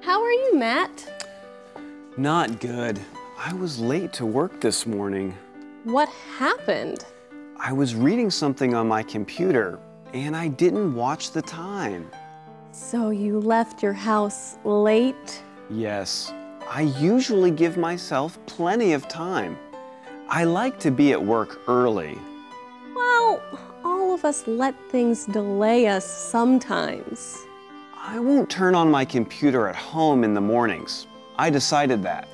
How are you, Matt? Not good. I was late to work this morning. What happened? I was reading something on my computer, and I didn't watch the time. So you left your house late? Yes, I usually give myself plenty of time. I like to be at work early. Well, all of us let things delay us sometimes. I won't turn on my computer at home in the mornings. I decided that.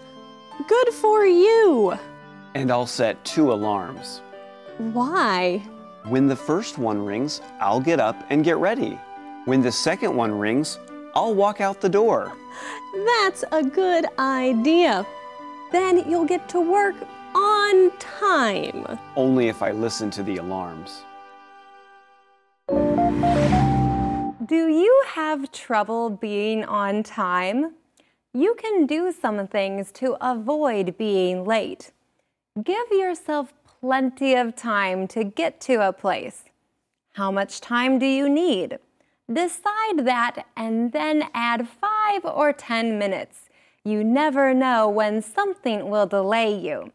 Good for you! And I'll set 2 alarms. Why? When the first one rings, I'll get up and get ready. When the second one rings, I'll walk out the door. That's a good idea. Then you'll get to work on time. Only if I listen to the alarms. Do you have trouble being on time? You can do some things to avoid being late. Give yourself plenty of time to get to a place. How much time do you need? Decide that and then add 5 or 10 minutes. You never know when something will delay you.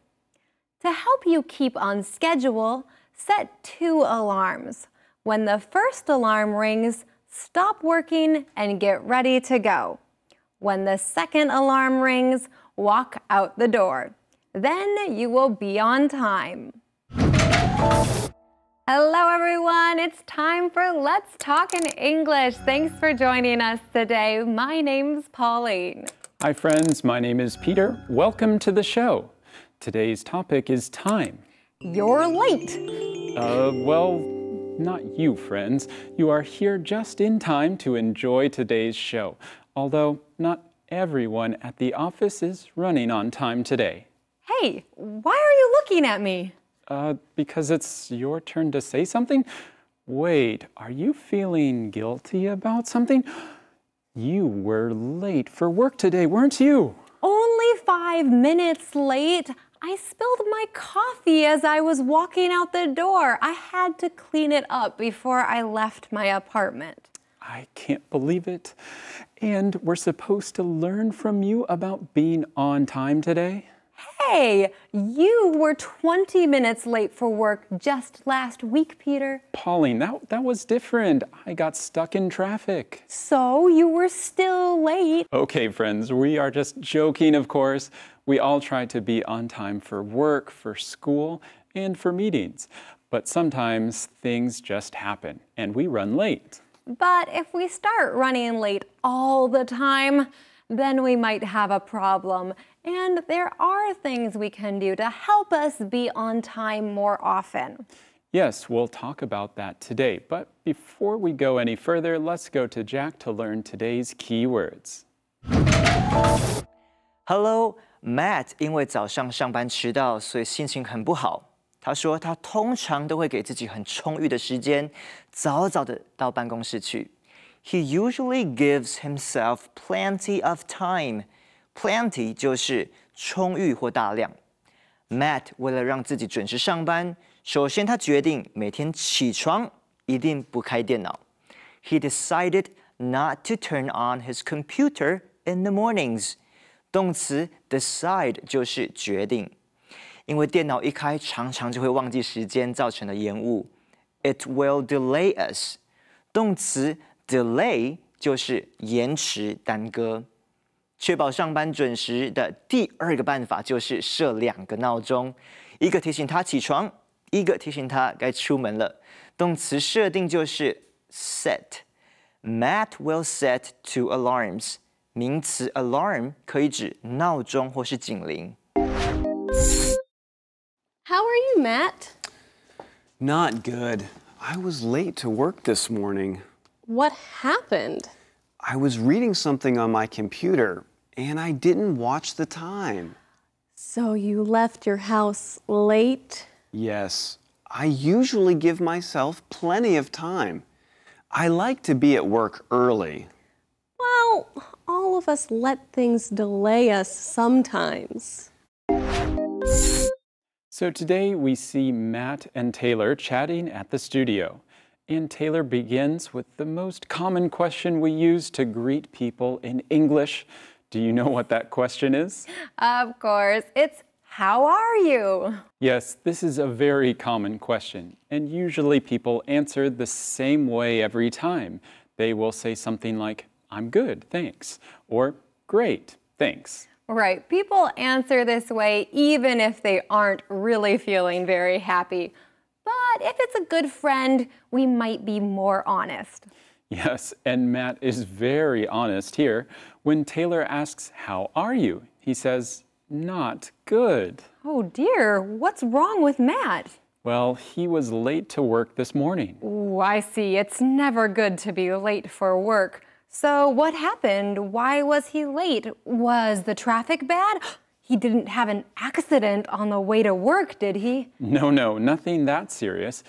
To help you keep on schedule, set 2 alarms. When the first alarm rings, stop working and get ready to go. When the second alarm rings, walk out the door. Then you will be on time. Hello everyone, it's time for Let's Talk in English. Thanks for joining us today. My name's Pauline. Hi friends, my name is Peter. Welcome to the show. Today's topic is time. You're late. Well, not you friends. You are here just in time to enjoy today's show. Although not everyone at the office is running on time today. Hey, why are you looking at me? Because it's your turn to say something? Wait, are you feeling guilty about something? You were late for work today, weren't you? Only 5 minutes late. I spilled my coffee as I was walking out the door. I had to clean it up before I left my apartment. I can't believe it. And we're supposed to learn from you about being on time today? Hey, you were 20 minutes late for work just last week, Peter. Pauline, that was different. I got stuck in traffic. So you were still late. Okay, friends, we are just joking, of course. We all try to be on time for work, for school, and for meetings. But sometimes things just happen, and we run late. But if we start running late all the time, then we might have a problem. And there are things we can do to help us be on time more often. Yes, we'll talk about that today. But before we go any further, let's go to Jack to learn today's key words. Hello, Matt 因为早上上班迟到，所以心情很不好。他说他通常都会给自己很充裕的时间，早早的到办公室去。He usually gives himself plenty of time. Plenty 就是充裕或大量。Matt 为了让自己准时上班，首先他决定每天起床一定不开电脑。He decided not to turn on his computer in the mornings. 动词 decide 就是决定，因为电脑一开，常常就会忘记时间，造成的延误。It will delay us. 动词 delay 就是延迟、耽搁。确保上班准时的第2个办法就是设2个闹钟，一个提醒他起床，一个提醒他该出门了。动词设定就是 set. Matt will set 2 alarms. 名词 alarm 可以指闹钟或是警铃。How are you, Matt? Not good. I was late to work this morning. What happened? I was reading something on my computer, and I didn't watch the time. So you left your house late? Yes, I usually give myself plenty of time. I like to be at work early. Well, all of us let things delay us sometimes. So today we see Matt and Taylor chatting at the studio. And Taylor begins with the most common question we use to greet people in English. Do you know what that question is? Of course, it's how are you? Yes, this is a very common question, and usually people answer the same way every time. They will say something like, I'm good, thanks, or great, thanks. Right, people answer this way even if they aren't really feeling very happy. But if it's a good friend, we might be more honest. Yes, and Matt is very honest here. When Taylor asks, how are you? He says, not good. Oh dear, what's wrong with Matt? Well, he was late to work this morning. Ooh, I see. It's never good to be late for work. So what happened? Why was he late? Was the traffic bad? He didn't have an accident on the way to work, did he? No, nothing that serious.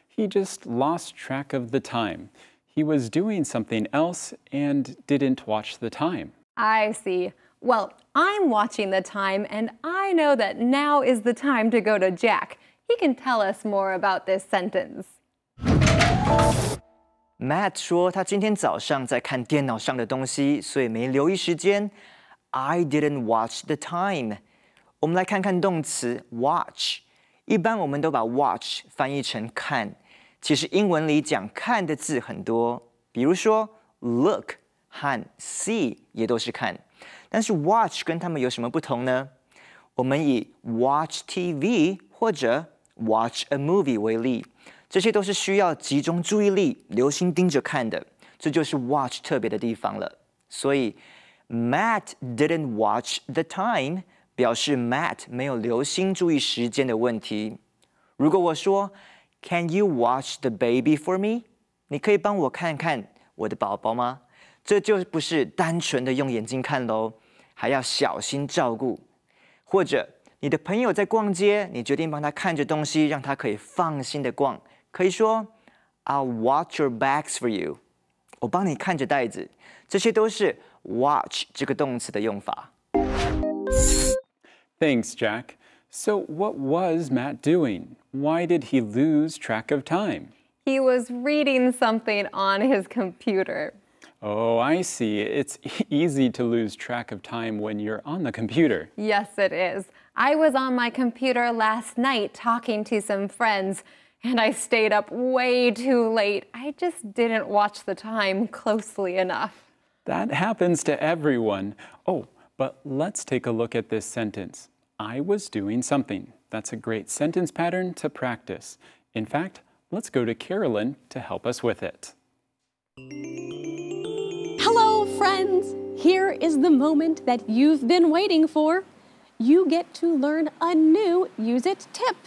He just lost track of the time. He was doing something else and didn't watch the time. I see. Well, I'm watching the time, and I know that now is the time to go to Jack. He can tell us more about this sentence. Matt 说他今天早上在看电脑上的东西，所以没留意时间。I didn't watch the time。我们来看看动词 watch。一般我们都把 watch 翻译成看，其实英文里讲看的字很多，比如说 look 和 see 也都是看。但是 watch 跟它们有什么不同呢？我们以 watch TV 或者 watch a movie 为例，这些都是需要集中注意力、留心盯着看的，这就是 watch 特别的地方了。所以 Matt didn't watch the time 表示 Matt 没有留心注意时间的问题。如果我说 Can you watch the baby for me？ 你可以帮我看看我的宝宝吗？这就不是单纯的用眼睛看咯，还要小心照顾。或者你的朋友在逛街，你决定帮他看着东西，让他可以放心的逛，可以说 I'll watch your bags for you。 我帮你看着袋子，这些都是 watch 这个动词的用法。Thanks, Jack. So what was Matt doing? Why did he lose track of time? He was reading something on his computer. Oh, I see. It's easy to lose track of time when you're on the computer. Yes, it is. I was on my computer last night talking to some friends, and I stayed up way too late. I just didn't watch the time closely enough. That happens to everyone. Oh, but let's take a look at this sentence. I was doing something. That's a great sentence pattern to practice. In fact, let's go to Carolyn to help us with it. Hello, friends! Here is the moment that you've been waiting for. You get to learn a new Use It tip.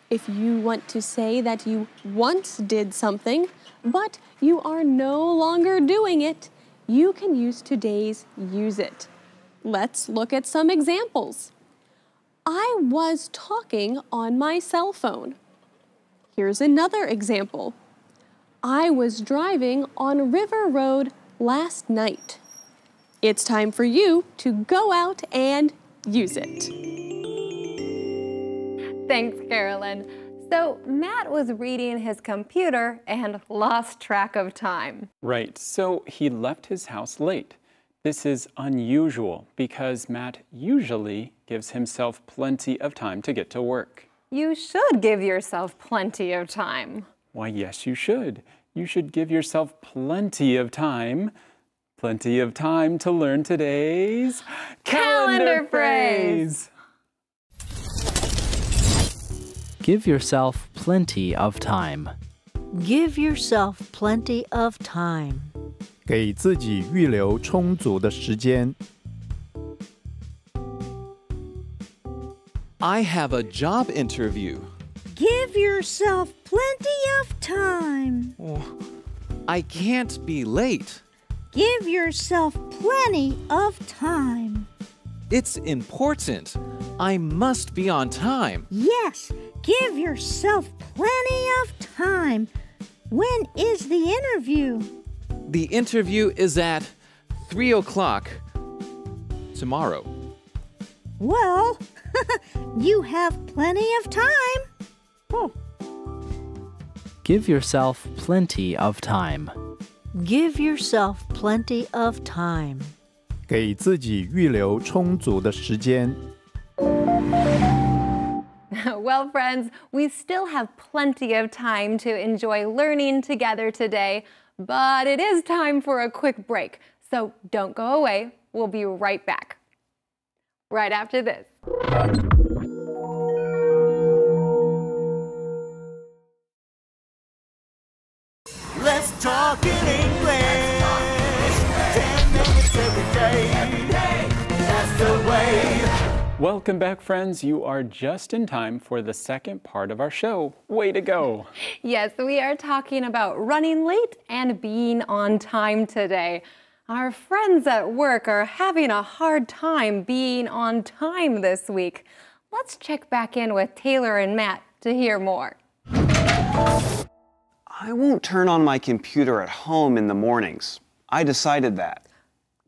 If you want to say that you once did something, but you are no longer doing it, you can use today's Use It. Let's look at some examples. I was talking on my cell phone. Here's another example. I was driving on River Road last night. It's time for you to go out and use it. Thanks, Carolyn. So Matt was reading his computer and lost track of time. Right, so he left his house late. This is unusual because Matt usually gives himself plenty of time to get to work. You should give yourself plenty of time. Why, yes, you should. You should give yourself plenty of time to learn today's calendar phrase. Give yourself plenty of time. Give yourself plenty of time. 给自己预留充足的时间。I have a job interview. Give yourself plenty of time. I can't be late. Give yourself plenty of time. It's important. I must be on time. Yes, give yourself plenty of time. When is the interview? The interview is at 3 o'clock tomorrow. Well, you have plenty of time. Give yourself plenty of time. Give yourself plenty of time. 给自己预留充足的时间。Well, friends, we still have plenty of time to enjoy learning together today, but it is time for a quick break. So don't go away. We'll be right back. Right after this. Let's talk in English. 10 minutes every day. That's the way. Welcome back, friends. You are just in time for the second part of our show. Way to go. Yes, we are talking about running late and being on time today. Our friends at work are having a hard time being on time this week. Let's check back in with Taylor and Matt to hear more. I won't turn on my computer at home in the mornings. I decided that.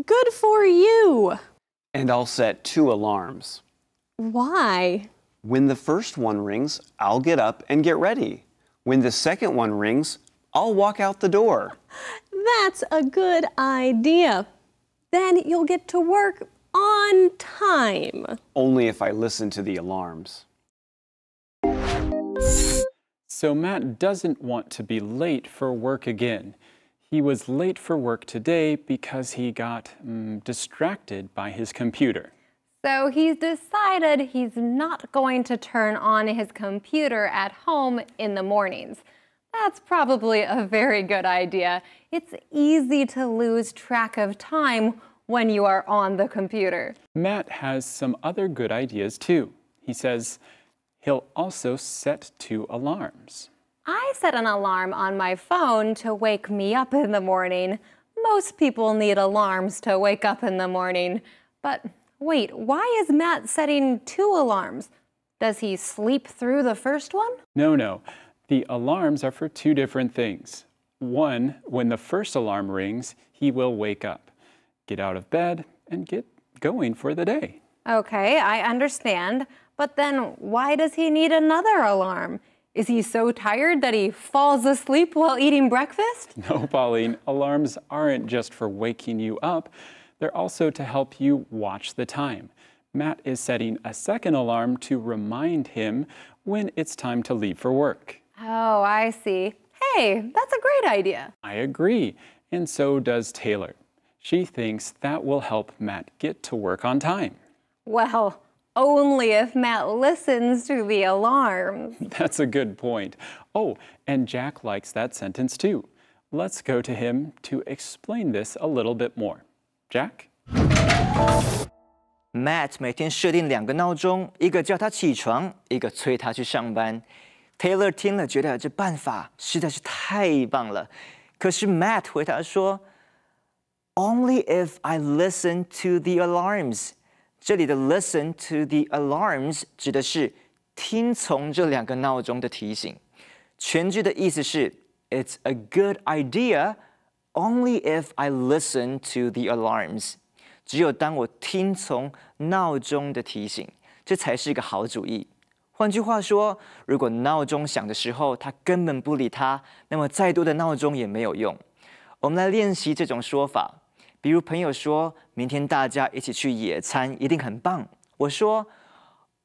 Good for you. And I'll set 2 alarms. Why? When the first one rings, I'll get up and get ready. When the second one rings, I'll walk out the door. That's a good idea. Then you'll get to work on time. Only if I listen to the alarms. So Matt doesn't want to be late for work again. He was late for work today because he got distracted by his computer. So he's decided he's not going to turn on his computer at home in the mornings. That's probably a very good idea. It's easy to lose track of time when you are on the computer. Matt has some other good ideas too. He says he'll also set 2 alarms. I set an alarm on my phone to wake me up in the morning. Most people need alarms to wake up in the morning. But wait, why is Matt setting 2 alarms? Does he sleep through the first one? No. The alarms are for 2 different things. One, when the first alarm rings, he will wake up, get out of bed, and get going for the day. Okay, I understand. But then why does he need another alarm? Is he so tired that he falls asleep while eating breakfast? No, Pauline, alarms aren't just for waking you up. They're also to help you watch the time. Matt is setting a second alarm to remind him when it's time to leave for work. Oh, I see. Hey, that's a great idea. I agree, and so does Taylor. She thinks that will help Matt get to work on time. Well, only if Matt listens to the alarms. That's a good point. Oh, and Jack likes that sentence too. Let's go to him to explain this a little bit more. Jack? Matt 每天设定2个闹钟，一个叫他起床，一个催他去上班。Taylor 听了觉得这办法实在是太棒了，可是 Matt 回答说 ，Only if I listen to the alarms。这里的 listen to the alarms 指的是听从这2个闹钟的提醒。全句的意思是 It's a good idea only if I listen to the alarms。只有当我听从闹钟的提醒，这才是一个好主意。换句话说，如果闹钟响的时候他根本不理他，那么再多的闹钟也没有用。我们来练习这种说法。比如朋友说明天大家一起去野餐，一定很棒。我说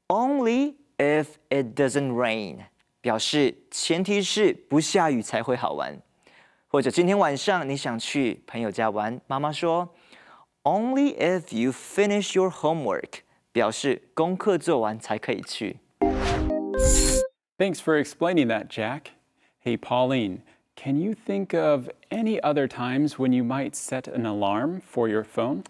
Only if it doesn't rain， 表示前提是不下雨才会好玩。或者今天晚上你想去朋友家玩，妈妈说 Only if you finish your homework， 表示功课做完才可以去。Thanks for explaining that, Jack. Hey, Pauline, can you think of any other times when you might set an alarm for your phone?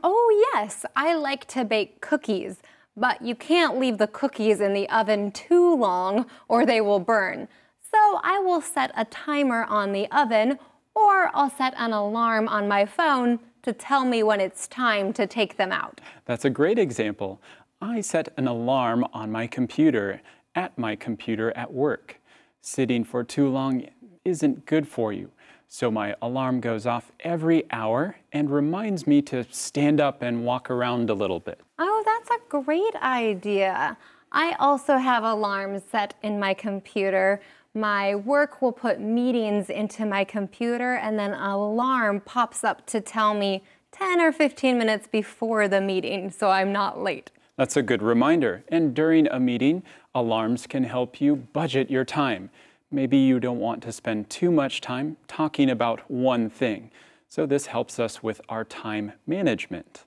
Oh, yes. I like to bake cookies, but you can't leave the cookies in the oven too long or they will burn. So I will set a timer on the oven, or I'll set an alarm on my phone to tell me when it's time to take them out. That's a great example. I set an alarm on my computer at work. Sitting for too long isn't good for you. So my alarm goes off every hour and reminds me to stand up and walk around a little bit. Oh, that's a great idea. I also have alarms set in my computer, My work will put meetings into my computer and then an alarm pops up to tell me 10 or 15 minutes before the meeting so I'm not late. That's a good reminder. And during a meeting, alarms can help you budget your time. Maybe you don't want to spend too much time talking about one thing. So this helps us with our time management.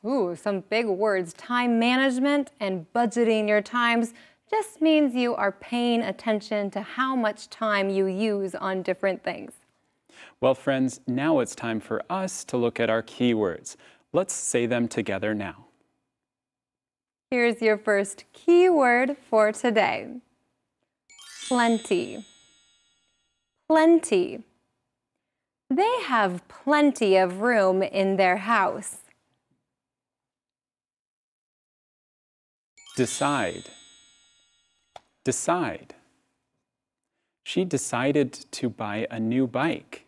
Ooh, some big words. Time management and budgeting your times just means you are paying attention to how much time you use on different things. Well, friends, now it's time for us to look at our keywords. Let's say them together now. Here's your first keyword for today. Plenty. Plenty. They have plenty of room in their house. Decide. Decide. She decided to buy a new bike.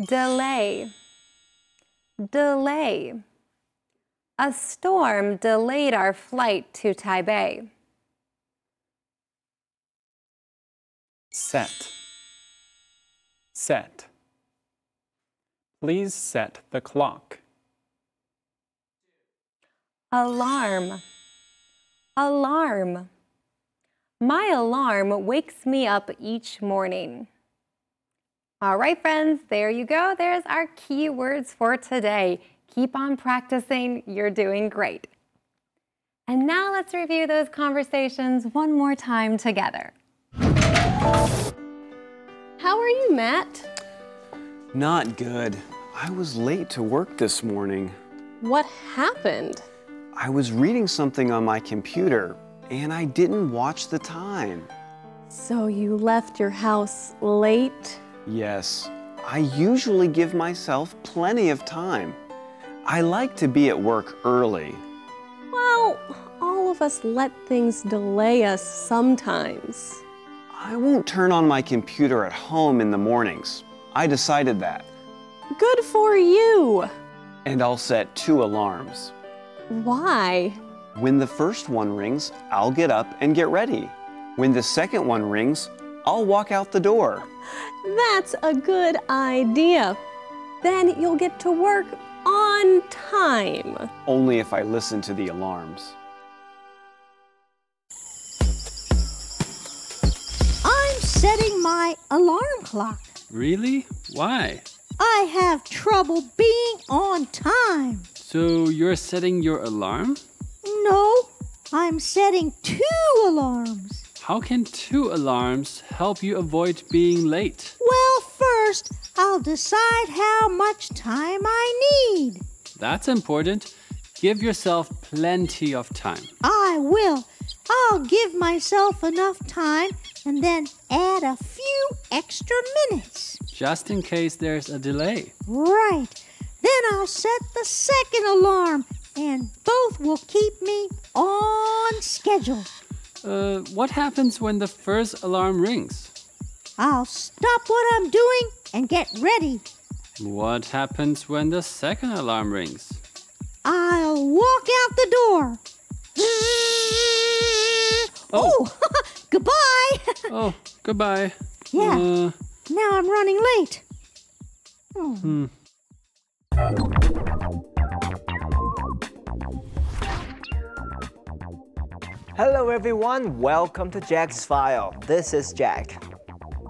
Delay. Delay. A storm delayed our flight to Taipei. Set. Set. Please set the clock. Alarm. Alarm. My alarm wakes me up each morning. All right, friends, there you go. There's our keywords for today. Keep on practicing. You're doing great. And now let's review those conversations one more time together. How are you, Matt? Not good. I was late to work this morning. What happened? I was reading something on my computer, and I didn't watch the time. So you left your house late? Yes, I usually give myself plenty of time. I like to be at work early. Well, all of us let things delay us sometimes. I won't turn on my computer at home in the mornings. I decided that. Good for you. And I'll set 2 alarms. Why? When the first one rings, I'll get up and get ready. When the second one rings, I'll walk out the door. That's a good idea. Then you'll get to work on time. Only if I listen to the alarms. I'm setting my alarm clock. Really? Why? I have trouble being on time. So you're setting your alarm? No, I'm setting 2 alarms. How can 2 alarms help you avoid being late? Well, first, I'll decide how much time I need. That's important. Give yourself plenty of time. I will. I'll give myself enough time and then add a few extra minutes. Just in case there's a delay. Right. Then I'll set the second alarm, and both will keep me on schedule. What happens when the first alarm rings? I'll stop what I'm doing and get ready. What happens when the second alarm rings? I'll walk out the door. Oh, goodbye. Oh, goodbye. Yeah. Now I'm running late. Hello everyone, welcome to Jack's File. This is Jack.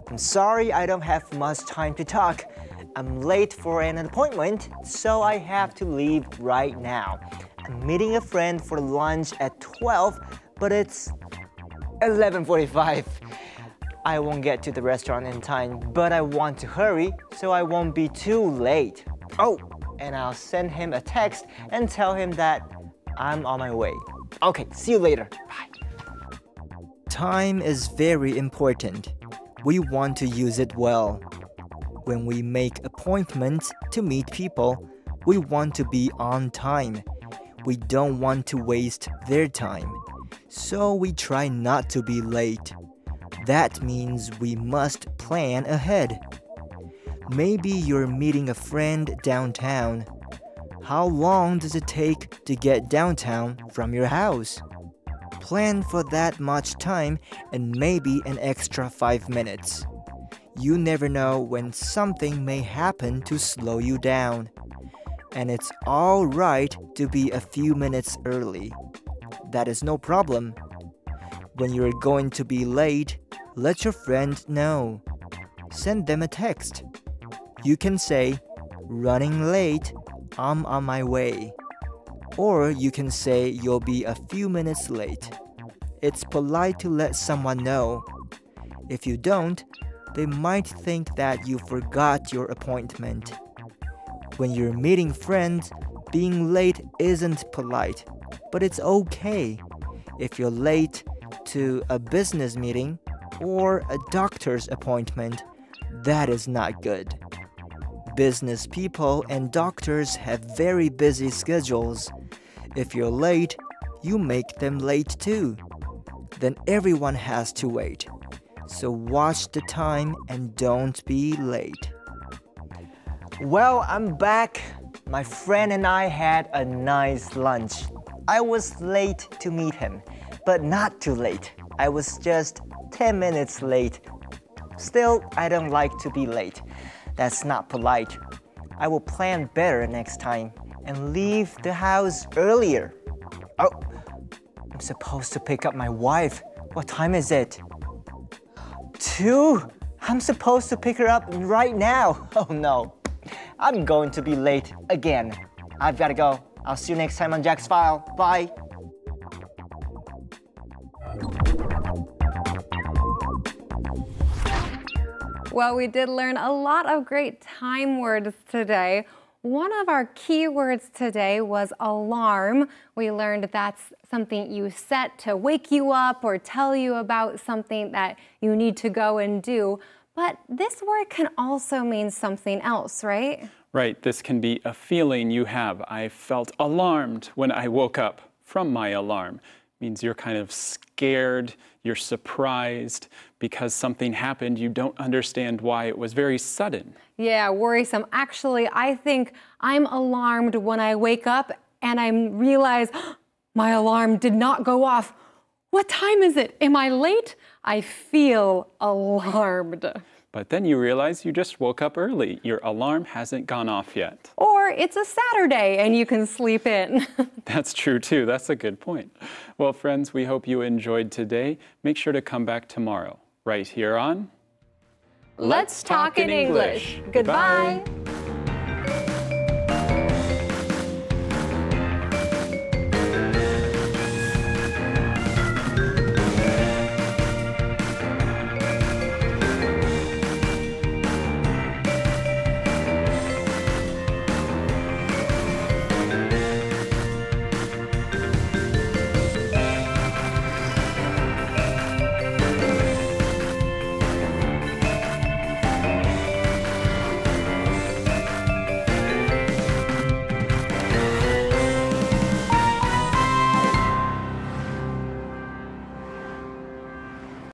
I'm sorry I don't have much time to talk. I'm late for an appointment, so I have to leave right now. I'm meeting a friend for lunch at 12, but it's 11:45. I won't get to the restaurant in time, but I want to hurry so I won't be too late. Oh, and I'll send him a text and tell him that I'm on my way. Okay, see you later. Bye. Time is very important. We want to use it well. When we make appointments to meet people, we want to be on time. We don't want to waste their time. So we try not to be late. That means we must plan ahead. Maybe you're meeting a friend downtown. How long does it take to get downtown from your house? Plan for that much time and maybe an extra 5 minutes. You never know when something may happen to slow you down. And it's all right to be a few minutes early. That is no problem. When you're going to be late, let your friend know. Send them a text. You can say, "Running late, I'm on my way." Or you can say you'll be a few minutes late. It's polite to let someone know. If you don't, they might think that you forgot your appointment. When you're meeting friends, being late isn't polite, but it's okay. If you're late to a business meeting or a doctor's appointment, that is not good. Business people and doctors have very busy schedules. If you're late, you make them late too. Then everyone has to wait. So watch the time and don't be late. Well, I'm back. My friend and I had a nice lunch. I was late to meet him, but not too late. I was just 10 minutes late. Still, I don't like to be late. That's not polite. I will plan better next time and leave the house earlier. Oh, I'm supposed to pick up my wife. What time is it? 2? I'm supposed to pick her up right now. Oh no, I'm going to be late again. I've got to go. I'll see you next time on Jack's File. Bye. Well, we did learn a lot of great time words today. One of our key words today was alarm. We learned that's something you set to wake you up or tell you about something that you need to go and do. But this word can also mean something else, right? Right, this can be a feeling you have. I felt alarmed when I woke up from my alarm. Means you're kind of scared, you're surprised because something happened, you don't understand why, it was very sudden. Yeah, worrisome. Actually, I think I'm alarmed when I wake up and I realize my alarm did not go off. What time is it? Am I late? I feel alarmed. But then you realize you just woke up early. Your alarm hasn't gone off yet. Or it's a Saturday and you can sleep in. That's true too. That's a good point. Well, friends, we hope you enjoyed today. Make sure to come back tomorrow, right here on Let's Talk in English. Goodbye.